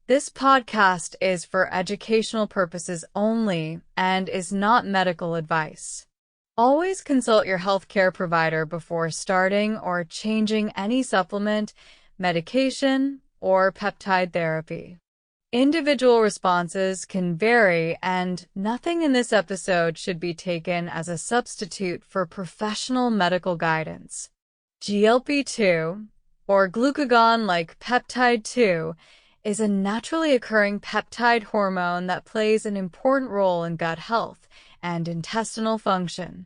This podcast is for educational purposes only and is not medical advice. Always consult your healthcare provider before starting or changing any supplement, medication, or peptide therapy. Individual responses can vary, and nothing in this episode should be taken as a substitute for professional medical guidance. GLP-2, or glucagon like peptide 2, is a naturally occurring peptide hormone that plays an important role in gut health and intestinal function.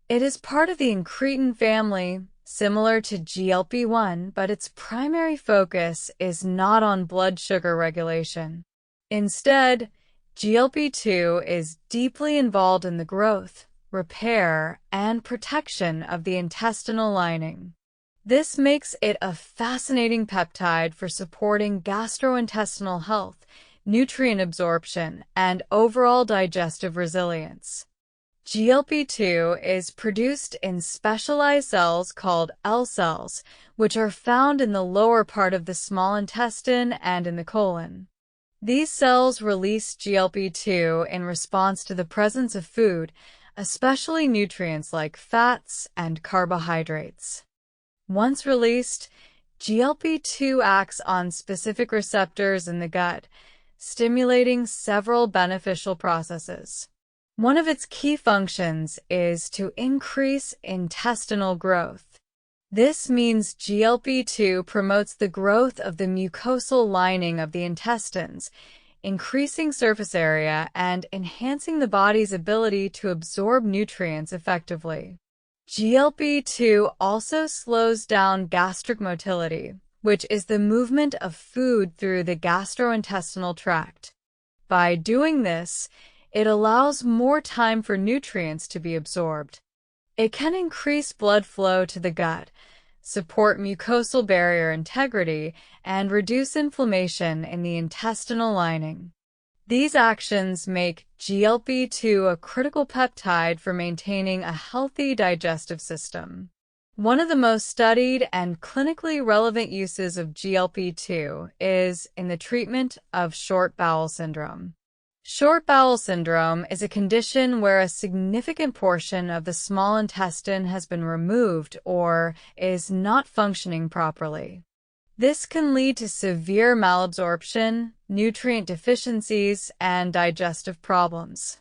It is part of the incretin family, similar to GLP-1, but its primary focus is not on blood sugar regulation. Instead, GLP-2 is deeply involved in the growth, repair, and protection of the intestinal lining. This makes it a fascinating peptide for supporting gastrointestinal health, nutrient absorption, and overall digestive resilience. GLP-2 is produced in specialized cells called L cells, which are found in the lower part of the small intestine and in the colon. These cells release GLP-2 in response to the presence of food, especially nutrients like fats and carbohydrates. Once released, GLP-2 acts on specific receptors in the gut, stimulating several beneficial processes. One of its key functions is to increase intestinal growth. This means GLP-2 promotes the growth of the mucosal lining of the intestines, increasing surface area and enhancing the body's ability to absorb nutrients effectively. GLP-2 also slows down gastric motility, which is the movement of food through the gastrointestinal tract. By doing this, it allows more time for nutrients to be absorbed. It can increase blood flow to the gut, support mucosal barrier integrity, and reduce inflammation in the intestinal lining. These actions make GLP-2 a critical peptide for maintaining a healthy digestive system. One of the most studied and clinically relevant uses of GLP-2 is in the treatment of short bowel syndrome. Short bowel syndrome is a condition where a significant portion of the small intestine has been removed or is not functioning properly. This can lead to severe malabsorption, nutrient deficiencies, and digestive problems.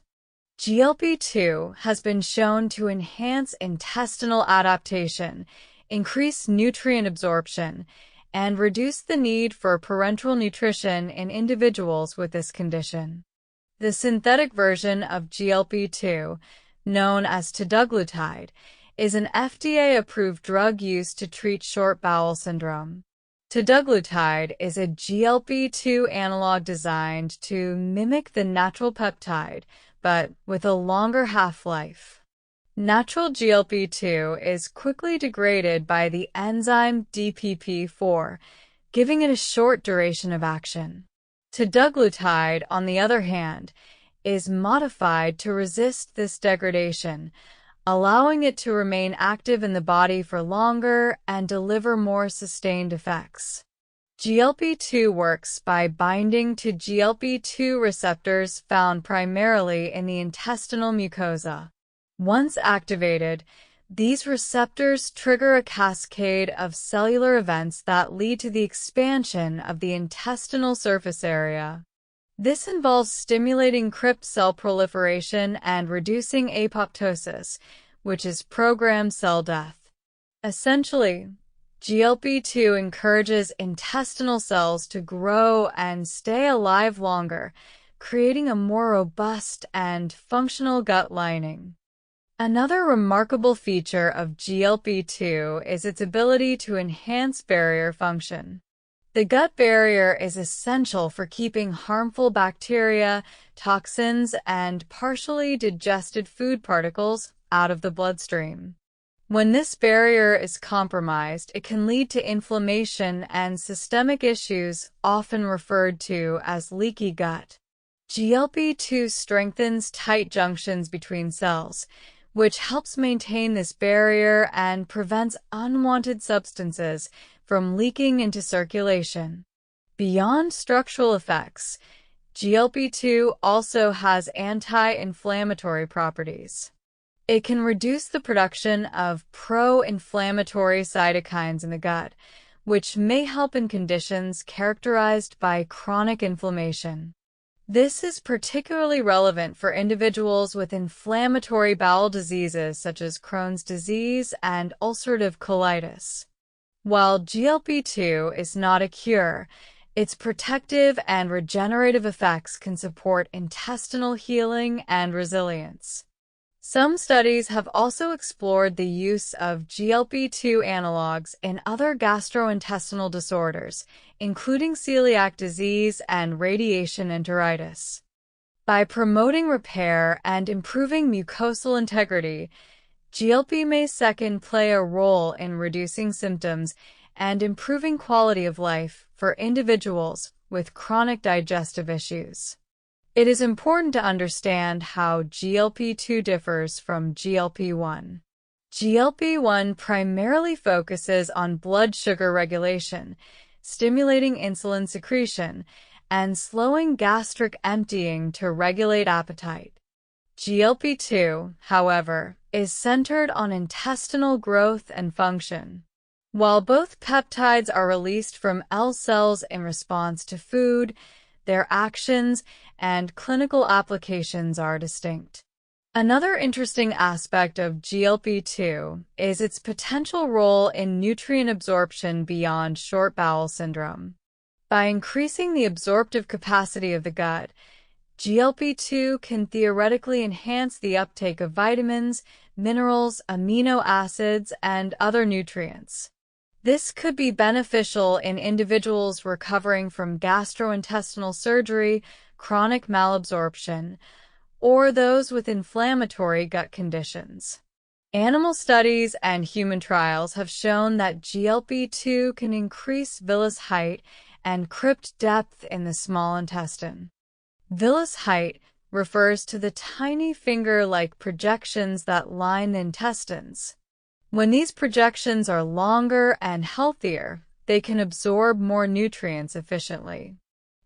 GLP-2 has been shown to enhance intestinal adaptation, increase nutrient absorption, and reduce the need for parenteral nutrition in individuals with this condition. The synthetic version of GLP-2, known as teduglutide, is an FDA-approved drug used to treat short bowel syndrome. Teduglutide is a GLP-2 analog designed to mimic the natural peptide, but with a longer half-life. Natural GLP-2 is quickly degraded by the enzyme DPP-4, giving it a short duration of action. Teduglutide, on the other hand, is modified to resist this degradation, allowing it to remain active in the body for longer and deliver more sustained effects. GLP-2 works by binding to GLP-2 receptors found primarily in the intestinal mucosa. Once activated, these receptors trigger a cascade of cellular events that lead to the expansion of the intestinal surface area. This involves stimulating crypt cell proliferation and reducing apoptosis, which is programmed cell death. Essentially, GLP-2 encourages intestinal cells to grow and stay alive longer, creating a more robust and functional gut lining. Another remarkable feature of GLP-2 is its ability to enhance barrier function. The gut barrier is essential for keeping harmful bacteria, toxins, and partially digested food particles out of the bloodstream. When this barrier is compromised, it can lead to inflammation and systemic issues, often referred to as leaky gut. GLP-2 strengthens tight junctions between cells, which helps maintain this barrier and prevents unwanted substances from leaking into circulation. Beyond structural effects, GLP-2 also has anti-inflammatory properties. It can reduce the production of pro-inflammatory cytokines in the gut, which may help in conditions characterized by chronic inflammation. This is particularly relevant for individuals with inflammatory bowel diseases such as Crohn's disease and ulcerative colitis. While GLP-2 is not a cure, its protective and regenerative effects can support intestinal healing and resilience. Some studies have also explored the use of GLP-2 analogs in other gastrointestinal disorders, including celiac disease and radiation enteritis. By promoting repair and improving mucosal integrity, GLP may play a role in reducing symptoms and improving quality of life for individuals with chronic digestive issues. It is important to understand how GLP-2 differs from GLP-1. GLP-1 primarily focuses on blood sugar regulation, stimulating insulin secretion, and slowing gastric emptying to regulate appetite. GLP-2, however, is centered on intestinal growth and function. While both peptides are released from L cells in response to food, their actions and clinical applications are distinct. Another interesting aspect of GLP-2 is its potential role in nutrient absorption beyond short bowel syndrome. By increasing the absorptive capacity of the gut, GLP-2 can theoretically enhance the uptake of vitamins, minerals, amino acids, and other nutrients. This could be beneficial in individuals recovering from gastrointestinal surgery, chronic malabsorption, or those with inflammatory gut conditions. Animal studies and human trials have shown that GLP-2 can increase villus height and crypt depth in the small intestine. Villus height refers to the tiny finger-like projections that line the intestines. When these projections are longer and healthier, they can absorb more nutrients efficiently.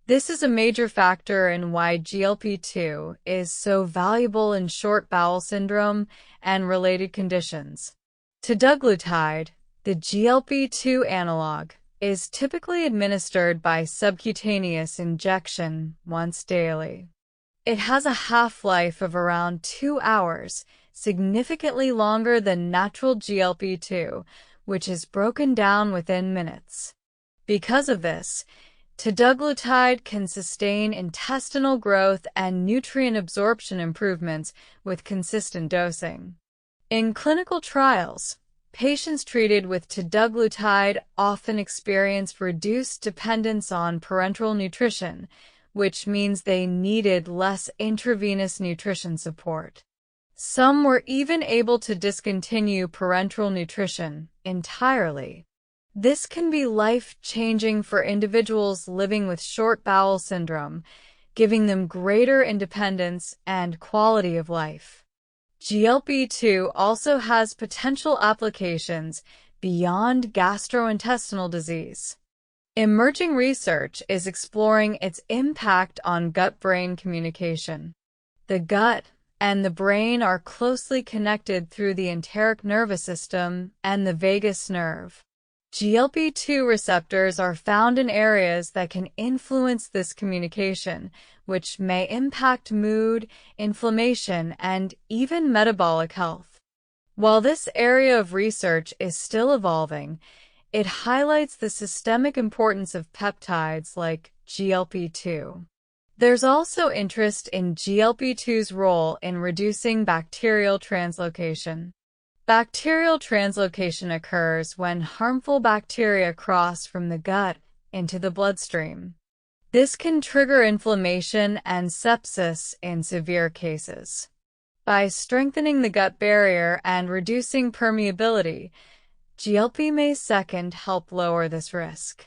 This is a major factor in why GLP-2 is so valuable in short bowel syndrome and related conditions. Teduglutide, the GLP-2 analog, is typically administered by subcutaneous injection once daily. It has a half-life of around 2 hours, significantly longer than natural GLP-2, which is broken down within minutes. Because of this, teduglutide can sustain intestinal growth and nutrient absorption improvements with consistent dosing. In clinical trials, patients treated with teduglutide often experienced reduced dependence on parenteral nutrition, which means they needed less intravenous nutrition support. Some were even able to discontinue parenteral nutrition entirely. This can be life-changing for individuals living with short bowel syndrome, giving them greater independence and quality of life. GLP-2 also has potential applications beyond gastrointestinal disease. Emerging research is exploring its impact on gut-brain communication. The gut and the brain are closely connected through the enteric nervous system and the vagus nerve. GLP-2 receptors are found in areas that can influence this communication, which may impact mood, inflammation, and even metabolic health. While this area of research is still evolving, it highlights the systemic importance of peptides like GLP-2. There's also interest in GLP-2's role in reducing bacterial translocation. Bacterial translocation occurs when harmful bacteria cross from the gut into the bloodstream. This can trigger inflammation and sepsis in severe cases. By strengthening the gut barrier and reducing permeability, GLP may help lower this risk.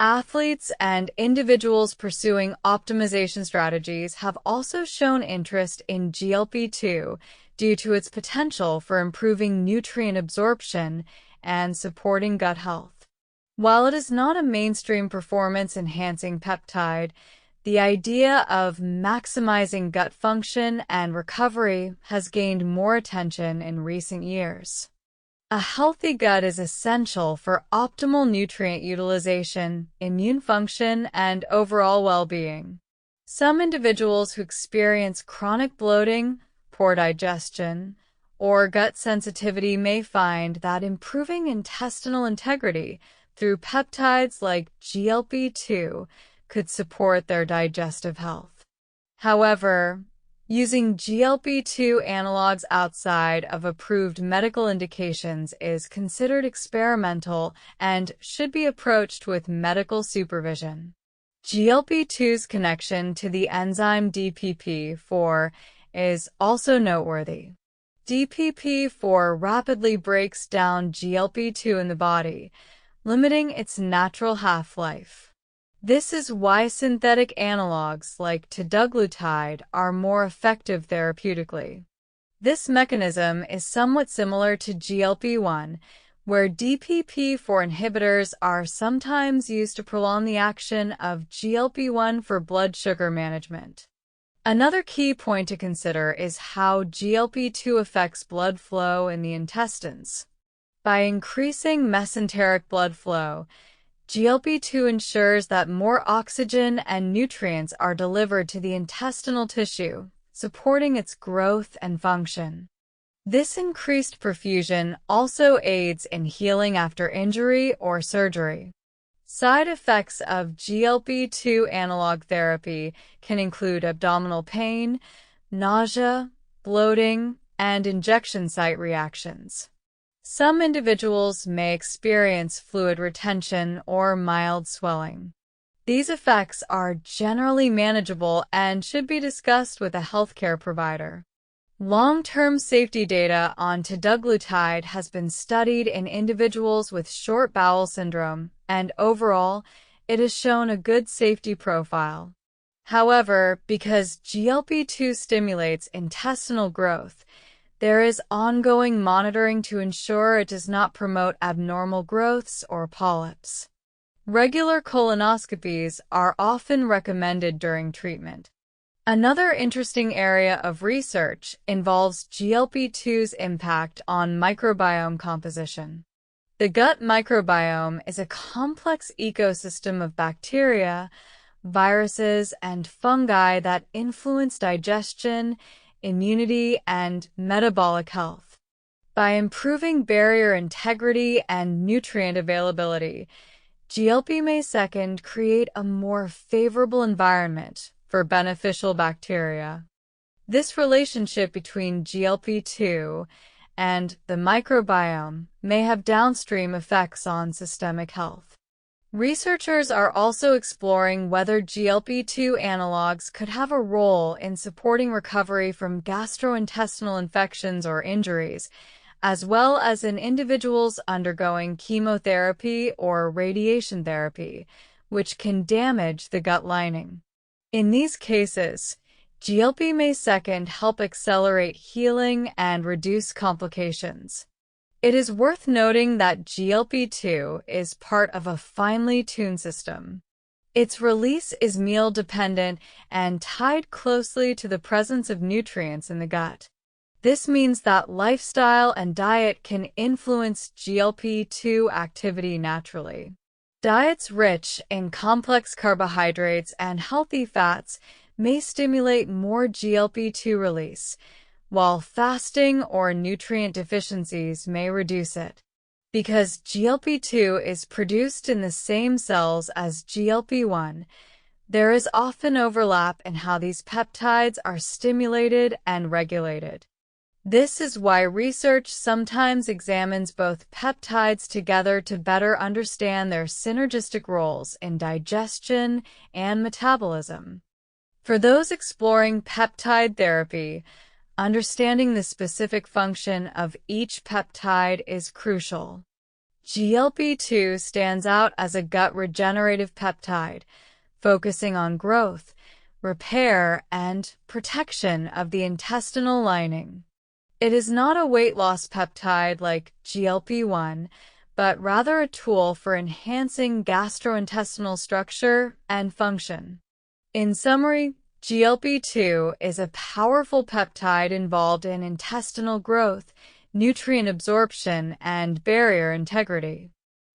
Athletes and individuals pursuing optimization strategies have also shown interest in GLP-2 due to its potential for improving nutrient absorption and supporting gut health. While it is not a mainstream performance-enhancing peptide, the idea of maximizing gut function and recovery has gained more attention in recent years. A healthy gut is essential for optimal nutrient utilization, immune function, and overall well-being. Some individuals who experience chronic bloating, poor digestion, or gut sensitivity may find that improving intestinal integrity through peptides like GLP-2 could support their digestive health. However, using GLP-2 analogs outside of approved medical indications is considered experimental and should be approached with medical supervision. GLP-2's connection to the enzyme DPP-4 is also noteworthy. DPP-4 rapidly breaks down GLP-2 in the body, limiting its natural half-life. This is why synthetic analogs like teduglutide are more effective therapeutically. This mechanism is somewhat similar to GLP-1, where DPP-4 inhibitors are sometimes used to prolong the action of GLP-1 for blood sugar management. Another key point to consider is how GLP-2 affects blood flow in the intestines. By increasing mesenteric blood flow, GLP-2 ensures that more oxygen and nutrients are delivered to the intestinal tissue, supporting its growth and function. This increased perfusion also aids in healing after injury or surgery. Side effects of GLP-2 analog therapy can include abdominal pain, nausea, bloating, and injection site reactions. Some individuals may experience fluid retention or mild swelling. These effects are generally manageable and should be discussed with a healthcare provider. Long-term safety data on teduglutide has been studied in individuals with short bowel syndrome, and overall, it has shown a good safety profile. However, because GLP-2 stimulates intestinal growth, there is ongoing monitoring to ensure it does not promote abnormal growths or polyps. Regular colonoscopies are often recommended during treatment. Another interesting area of research involves GLP-2's impact on microbiome composition. The gut microbiome is a complex ecosystem of bacteria, viruses, and fungi that influence digestion, immunity, and metabolic health. By improving barrier integrity and nutrient availability, GLP may second create a more favorable environment for beneficial bacteria. This relationship between GLP-2 and the microbiome may have downstream effects on systemic health. Researchers are also exploring whether GLP-2 analogs could have a role in supporting recovery from gastrointestinal infections or injuries, as well as in individuals undergoing chemotherapy or radiation therapy, which can damage the gut lining. In these cases, GLP may second help accelerate healing and reduce complications. It is worth noting that GLP-2 is part of a finely tuned system. Its release is meal-dependent and tied closely to the presence of nutrients in the gut. This means that lifestyle and diet can influence GLP-2 activity naturally. Diets rich in complex carbohydrates and healthy fats may stimulate more GLP-2 release, while fasting or nutrient deficiencies may reduce it. Because GLP-2 is produced in the same cells as GLP-1, there is often overlap in how these peptides are stimulated and regulated. This is why research sometimes examines both peptides together to better understand their synergistic roles in digestion and metabolism. For those exploring peptide therapy, understanding the specific function of each peptide is crucial. GLP-2 stands out as a gut regenerative peptide, focusing on growth, repair, and protection of the intestinal lining. It is not a weight loss peptide like GLP-1, but rather a tool for enhancing gastrointestinal structure and function. In summary, GLP-2 is a powerful peptide involved in intestinal growth, nutrient absorption, and barrier integrity.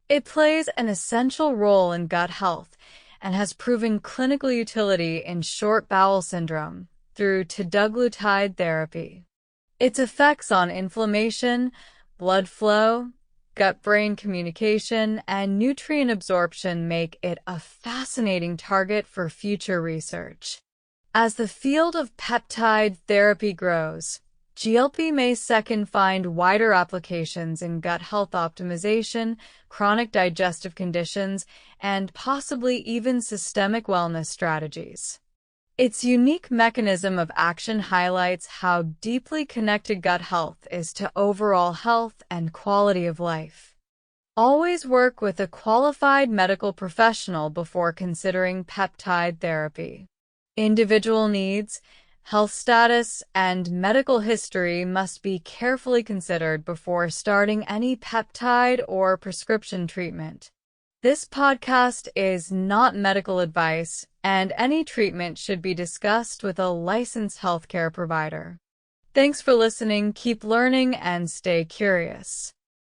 It plays an essential role in gut health and has proven clinical utility in short bowel syndrome through teduglutide therapy. Its effects on inflammation, blood flow, gut-brain communication, and nutrient absorption make it a fascinating target for future research. As the field of peptide therapy grows, GLP may find wider applications in gut health optimization, chronic digestive conditions, and possibly even systemic wellness strategies. Its unique mechanism of action highlights how deeply connected gut health is to overall health and quality of life. Always work with a qualified medical professional before considering peptide therapy. Individual needs, health status, and medical history must be carefully considered before starting any peptide or prescription treatment. This podcast is not medical advice, and any treatment should be discussed with a licensed healthcare provider. Thanks for listening, keep learning, and stay curious.